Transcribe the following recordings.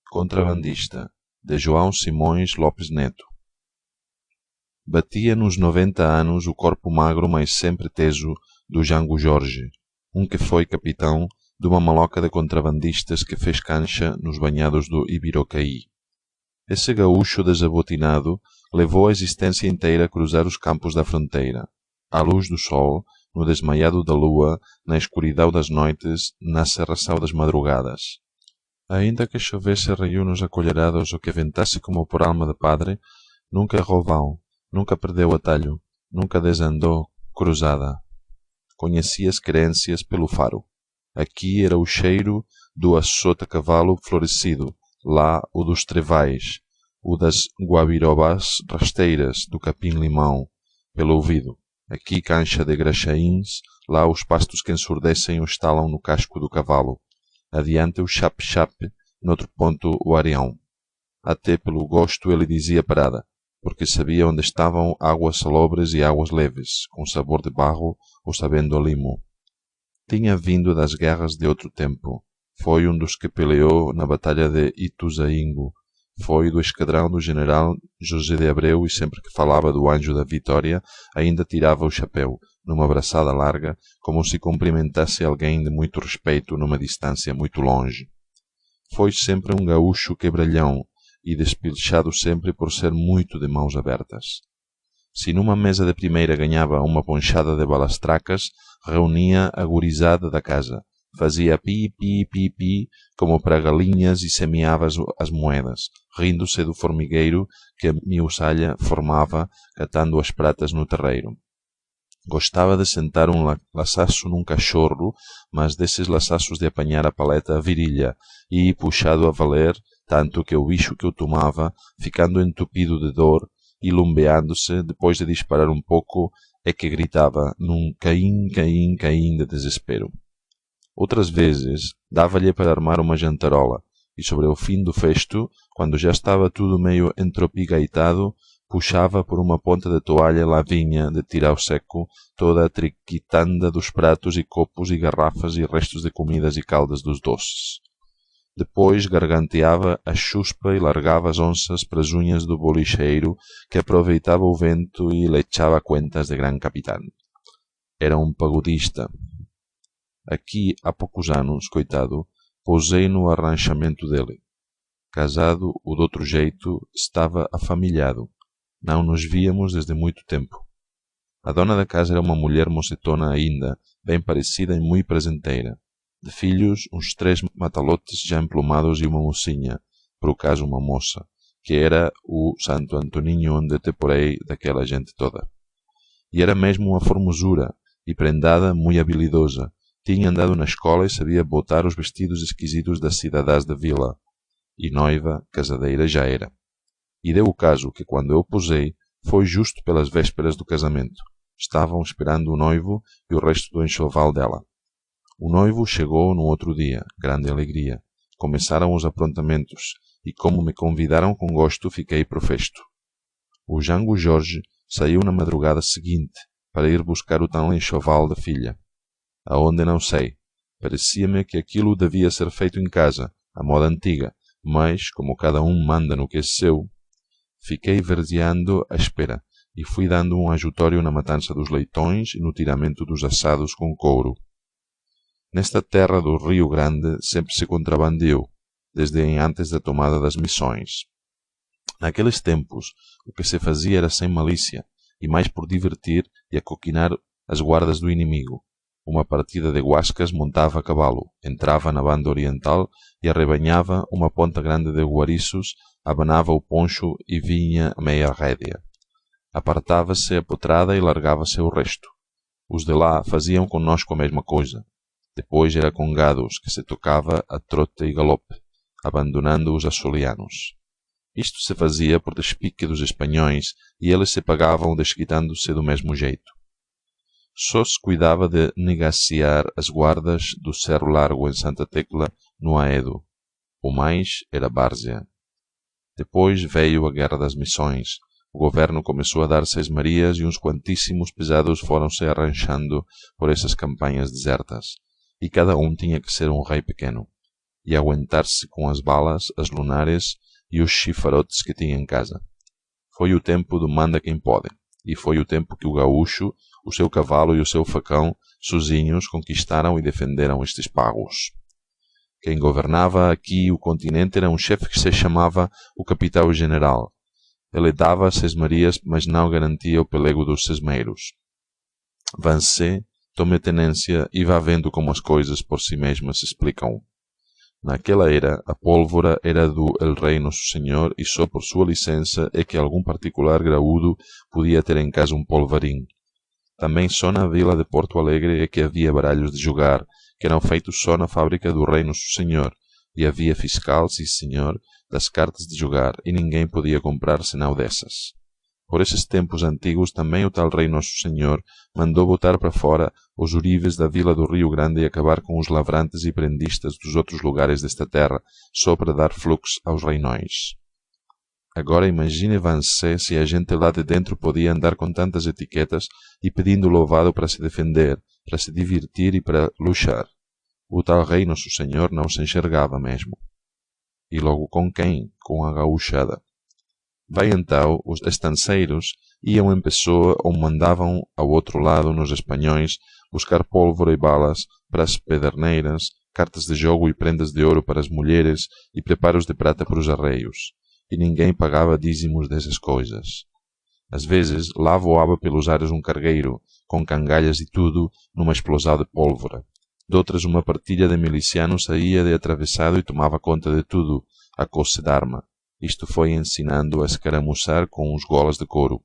Contrabandista, de João Simões Lopes Neto. Batia nos 90 anos o corpo magro, mas sempre teso, do Jango Jorge, que foi capitão de uma maloca de contrabandistas que fez cancha nos banhados do Ibirocaí. Esse gaúcho desabotinado levou a existência inteira a cruzar os campos da fronteira, à luz do sol, no desmaiado da lua, na escuridão das noites, na serração das madrugadas. Ainda que chovesse reiunos acolherados ou que ventasse como por alma de padre, nunca roubou, nunca perdeu atalho, nunca desandou cruzada. Conhecia as querências pelo faro. Aqui era o cheiro do açota-cavalo florescido, lá o dos trevais, o das guabirobás rasteiras, do capim-limão, pelo ouvido. Aqui cancha de graxaíns, lá os pastos que ensurdecem ou estalam no casco do cavalo. Adiante o chape-chape, noutro ponto o areão. Até pelo gosto ele dizia parada, porque sabia onde estavam águas salobres e águas leves, com sabor de barro ou sabendo a limo. Tinha vindo das guerras de outro tempo. Foi um dos que peleou na batalha de Ituzaingo. Foi do esquadrão do general José de Abreu e sempre que falava do anjo da vitória, ainda tirava o chapéu, numa abraçada larga, como se cumprimentasse alguém de muito respeito numa distância muito longe. Foi sempre um gaúcho quebralhão e despilchado sempre por ser muito de mãos abertas. Se numa mesa de primeira ganhava uma ponchada de balastracas, reunia a gurizada da casa, fazia pi, pi, pi, pi, como para galinhas e semeava as moedas, rindo-se do formigueiro que a miuçalha formava, catando as pratas no terreiro. Gostava de sentar um laçaço num cachorro, mas desses laçaços de apanhar a paleta à virilha e puxado a valer, tanto que o bicho que o tomava, ficando entupido de dor e lumbeando-se, depois de disparar um pouco, é que gritava num caim, caim, caim de desespero. Outras vezes, dava-lhe para armar uma jantarola, e sobre o fim do festo, quando já estava tudo meio entropigaitado, puxava por uma ponta de toalha lá vinha, de tirar ao seco, toda a triquitanda dos pratos e copos e garrafas e restos de comidas e caldas dos doces. Depois garganteava a chuspa e largava as onças para as unhas do bolicheiro, que aproveitava o vento e lhe echava contas de gran capitão. Era um pagodista. Aqui, há poucos anos, coitado, pousei no arranchamento dele. Casado ou de outro jeito, estava afamilhado. Não nos víamos desde muito tempo. A dona da casa era uma mulher mocetona ainda, bem parecida e muito presenteira. De filhos, uns 3 matalotes já emplumados e uma mocinha, por acaso uma moça, que era o Santo Antoninho onde te porei daquela gente toda. E era mesmo uma formosura, e prendada, muito habilidosa. Tinha andado na escola e sabia botar os vestidos esquisitos das cidadãs da vila. E noiva, casadeira já era. E deu o caso que, quando eu posei, foi justo pelas vésperas do casamento. Estavam esperando o noivo e o resto do enxoval dela. O noivo chegou no outro dia, grande alegria. Começaram os aprontamentos, e como me convidaram com gosto, fiquei pro festo. O Jango Jorge saiu na madrugada seguinte, para ir buscar o tal enxoval da filha. Aonde não sei. Parecia-me que aquilo devia ser feito em casa, à moda antiga, mas, como cada um manda no que é seu, fiquei verdeando à espera, e fui dando um ajutório na matança dos leitões e no tiramento dos assados com couro. Nesta terra do Rio Grande sempre se contrabandeou, desde antes da tomada das missões. Naqueles tempos, o que se fazia era sem malícia, e mais por divertir e acoquinar as guardas do inimigo. Uma partida de guascas montava a cavalo, entrava na banda oriental e arrebanhava uma ponta grande de guariços, abanava o poncho e vinha a meia rédea. Apartava-se a potrada e largava-se o resto. Os de lá faziam conosco a mesma coisa. Depois era com gados que se tocava a trote e galope, abandonando os açorianos. Isto se fazia por despique dos espanhóis e eles se pagavam desquitando-se do mesmo jeito. Só se cuidava de negaciar as guardas do Cerro Largo em Santa Tecla, no Aedo. O mais era várzea. Depois veio a Guerra das Missões. O governo começou a dar seis-marias e uns quantíssimos pesados foram-se arranchando por essas campanhas desertas. E cada um tinha que ser um rei pequeno. e aguentar-se com as balas, as lunares e os chifarotes que tinha em casa. Foi o tempo do manda quem pode, e foi o tempo que o gaúcho, o seu cavalo e o seu facão, sozinhos, conquistaram e defenderam estes pagos. Quem governava aqui o continente era um chefe que se chamava o capitão-general. Ele dava sesmarias, mas não garantia o pelego dos sesmeiros. Vancé, tome tenência e vá vendo como as coisas por si mesmas se explicam. Naquela era, a pólvora era do El Rei Nosso Senhor e só por sua licença é que algum particular graúdo podia ter em casa um polvarim. Também só na vila de Porto Alegre é que havia baralhos de jogar, que eram feitos só na fábrica do Rei Nosso Senhor, e havia fiscal, sim senhor, das cartas de jogar, e ninguém podia comprar senão dessas. Por esses tempos antigos também o tal Rei Nosso Senhor mandou botar para fora os urives da vila do Rio Grande e acabar com os lavrantes e prendistas dos outros lugares desta terra, só para dar fluxo aos reinões. Agora imagine Vancé se a gente lá de dentro podia andar com tantas etiquetas e pedindo louvado para se defender, para se divertir e para luxar. O tal Rei Nosso Senhor não se enxergava mesmo. E logo com quem? Com a gauchada. Vai então, os estanceiros iam em pessoa ou mandavam ao outro lado nos espanhóis buscar pólvora e balas para as pederneiras, cartas de jogo e prendas de ouro para as mulheres e preparos de prata para os arreios. E ninguém pagava dízimos dessas coisas. Às vezes, lá voava pelos ares um cargueiro, com cangalhas e tudo, numa explosão de pólvora. Doutras, uma partilha de milicianos saía de atravessado e tomava conta de tudo, a coce d'arma. Isto foi ensinando a escaramuçar com os golas de couro.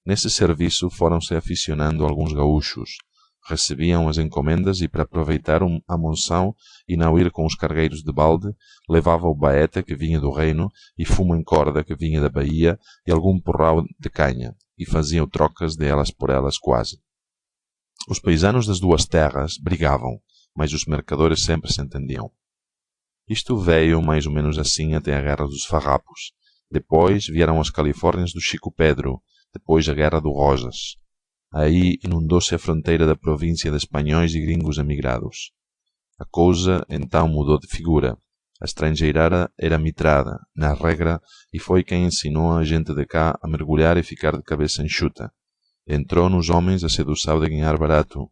Nesse serviço foram-se aficionando alguns gaúchos. Recebiam as encomendas e, para aproveitar a monção e não ir com os cargueiros de balde, levava o baeta que vinha do reino e fumo em corda que vinha da Bahia e algum porral de canha, e faziam trocas de elas por elas quase. Os paisanos das duas terras brigavam, mas os mercadores sempre se entendiam. Isto veio mais ou menos assim até a Guerra dos Farrapos. Depois vieram as Califórnias do Chico Pedro, depois a Guerra do Rosas. Aí inundou-se a fronteira da província de espanhóis e gringos emigrados. A coisa então mudou de figura. A estrangeirada era mitrada, na regra, e foi quem ensinou a gente de cá a mergulhar e ficar de cabeça enxuta. Entrou nos homens a sedução de ganhar barato.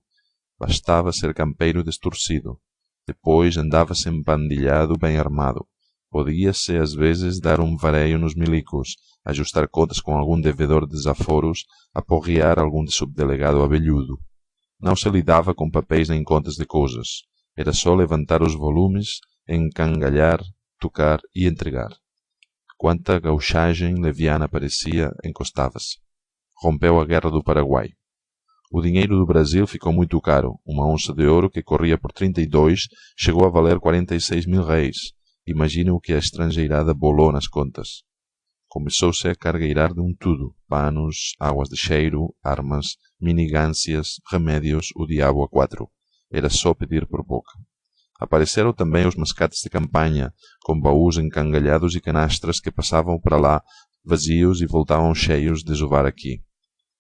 Bastava ser campeiro destorcido. Depois andava-se empandilhado bem armado. Podia-se às vezes dar um vareio nos milicos, ajustar contas com algum devedor de desaforos, aporrear algum de subdelegado abelhudo. Não se lidava com papéis nem contas de coisas. Era só levantar os volumes, encangalhar, tocar e entregar. Quanta gauchagem leviana parecia, encostava-se. Rompeu a Guerra do Paraguai. O dinheiro do Brasil ficou muito caro. Uma onça de ouro que corria por 32 chegou a valer 46.000 réis. Imagine o que a estrangeirada bolou nas contas. Começou-se a cargueirar de um tudo. Panos, águas de cheiro, armas, minigâncias, remédios, o diabo a quatro. Era só pedir por boca. Apareceram também os mascates de campanha, com baús encangalhados e canastras que passavam para lá vazios e voltavam cheios de jovar aqui.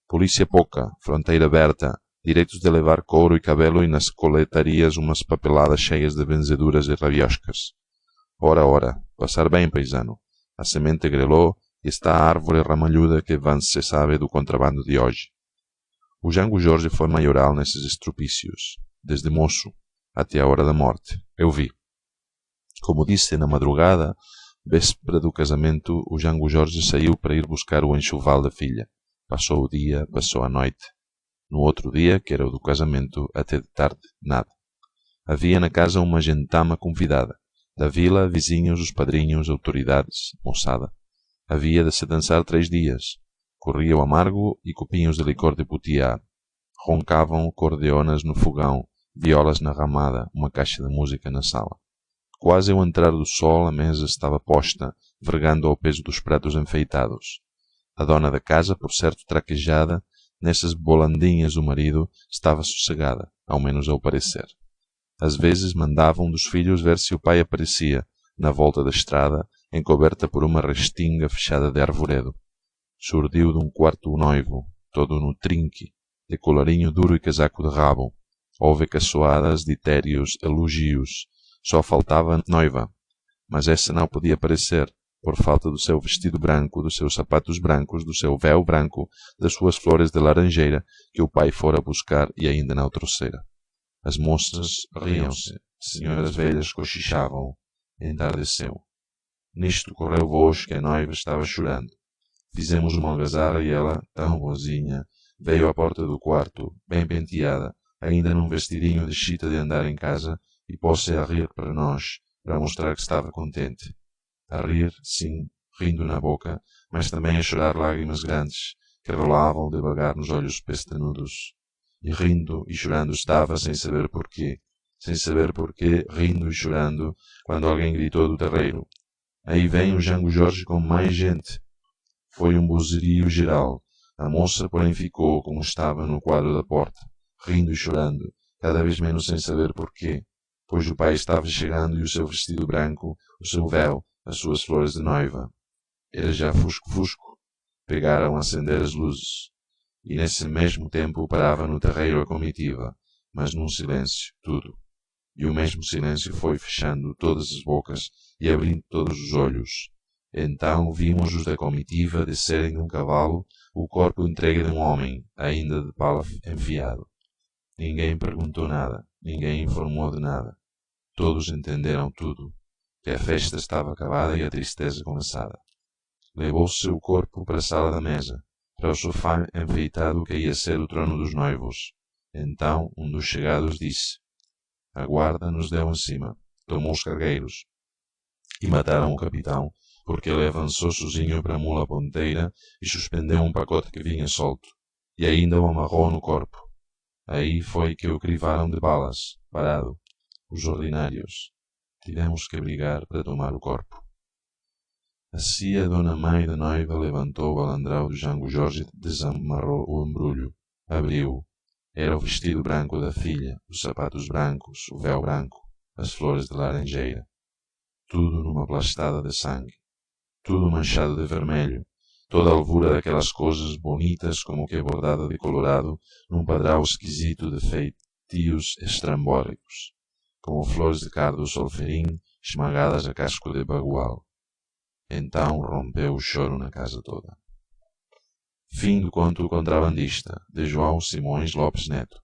Polícia pouca, fronteira aberta, direitos de levar couro e cabelo e nas coletarias umas papeladas cheias de benzeduras e rabioscas. Ora, passar bem, paisano. A semente grelou e está a árvore ramalhuda que Vancé sabe do contrabando de hoje. O Jango Jorge foi maioral nesses estropícios, desde moço até a hora da morte. Eu vi. Como disse na madrugada, véspera do casamento, o Jango Jorge saiu para ir buscar o enxoval da filha. Passou o dia, passou a noite. No outro dia, que era o do casamento, até de tarde, nada. Havia na casa uma gentama convidada. Da vila, vizinhos, os padrinhos, autoridades, moçada. Havia de se dançar 3 dias. Corria o amargo e copinhos de licor de putiá. Roncavam cordeonas no fogão, violas na ramada, uma caixa de música na sala. Quase ao entrar do sol, a mesa estava posta, vergando ao peso dos pratos enfeitados. A dona da casa, por certo traquejada, nessas bolandinhas do marido, estava sossegada, ao menos ao parecer. Às vezes mandava um dos filhos ver se o pai aparecia, na volta da estrada, encoberta por uma restinga fechada de arvoredo. Surdiu de um quarto o noivo, todo no trinque, de colarinho duro e casaco de rabo. Houve caçoadas, ditérios, elogios. Só faltava noiva, mas essa não podia aparecer, por falta do seu vestido branco, dos seus sapatos brancos, do seu véu branco, das suas flores de laranjeira que o pai fora buscar e ainda não trouxera. As moças riam-se, senhoras velhas cochichavam. Entardeceu. Nisto correu voz que a noiva estava chorando. Fizemos uma algazarra e ela, tão boazinha, veio à porta do quarto, bem penteada, ainda num vestidinho de chita de andar em casa, e pôs-se a rir para nós, para mostrar que estava contente. A rir, sim, rindo na boca, mas também a chorar lágrimas grandes, que rolavam devagar nos olhos pestanudos. E rindo e chorando estava, sem saber porquê, rindo e chorando, quando alguém gritou do terreiro: "Aí vem o Jango Jorge com mais gente." Foi um buzerio geral. A moça, porém, ficou, como estava, no quadro da porta, rindo e chorando, cada vez menos sem saber porquê, pois o pai estava chegando e o seu vestido branco, o seu véu, as suas flores de noiva. Era já fusco-fusco. Pegaram a acender as luzes. E nesse mesmo tempo parava no terreiro a comitiva, mas num silêncio, tudo. E o mesmo silêncio foi fechando todas as bocas e abrindo todos os olhos. Então vimos os da comitiva descerem de um cavalo, o corpo entregue de um homem, ainda de pala enfiado. Ninguém perguntou nada, ninguém informou de nada. Todos entenderam tudo, que a festa estava acabada e a tristeza começada. Levou-se o corpo para a sala da mesa, para o sofá enfeitado que ia ser o trono dos noivos. Então um dos chegados disse: "A guarda nos deu em cima, tomou os cargueiros, e mataram o capitão, porque ele avançou sozinho para a mula ponteira e suspendeu um pacote que vinha solto, e ainda o amarrou no corpo. Aí foi que o crivaram de balas, parado, os ordinários. Tivemos que brigar para tomar o corpo." Assim a dona mãe da noiva levantou o balandrão do Jango Jorge, desamarrou o embrulho, abriu. Era o vestido branco da filha, os sapatos brancos, o véu branco, as flores de laranjeira. Tudo numa plastada de sangue. Tudo manchado de vermelho. Toda a alvura daquelas coisas bonitas como que bordada de colorado num padrão esquisito de feitios estrambóricos, como flores de cardo solferim esmagadas a casco de bagual. Então rompeu o choro na casa toda. Fim do conto O Contrabandista, de João Simões Lopes Neto.